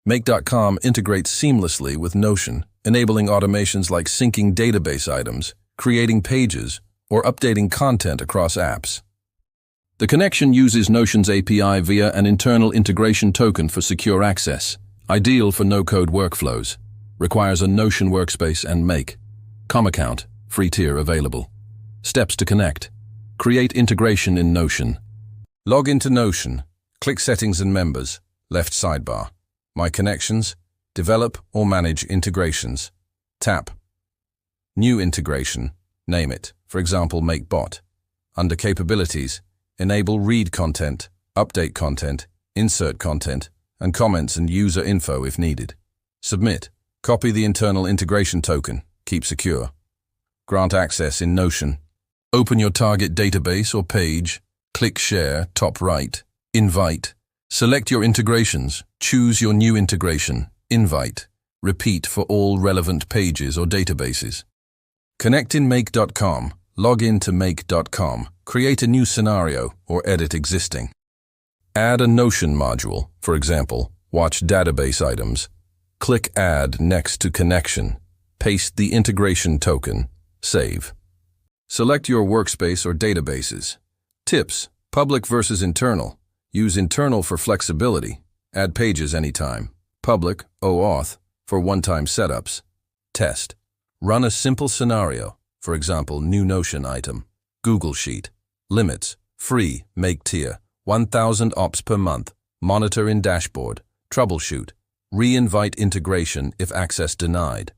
Make.com integrates seamlessly with Notion, enabling automations like syncing database items, creating pages, or updating content across apps. The connection uses Notion's API via an internal integration token for secure access, ideal for no-code workflows. Requires a Notion workspace and Make. Com account, free tier available. Steps to connect. Create integration in Notion. Log into Notion. Click Settings and Members, left sidebar. My Connections. Develop or manage integrations. Tap. New integration. Name it, for example, MakeBot. Under Capabilities, enable read content, update content, insert content, and comments and user info if needed. Submit. Copy the internal integration token. Keep secure. Grant access in Notion. Open your target database or page. Click Share, top right. Invite. Select your integrations. Choose your new integration. Invite. Repeat for all relevant pages or databases. Connect in Make.com. Log in to Make.com. Create a new scenario or edit existing. Add a Notion module, for example, watch database items. Click Add next to Connection. Paste the integration token. Save. Select your workspace or databases. Tips: public versus internal. Use internal for flexibility. Add pages anytime. Public, OAuth, for one-time setups. Test. Run a simple scenario, for example, new Notion item. Google Sheet. Limits: free, Make tier, 1,000 ops per month. Monitor in dashboard. Troubleshoot. Re-invite integration if access denied.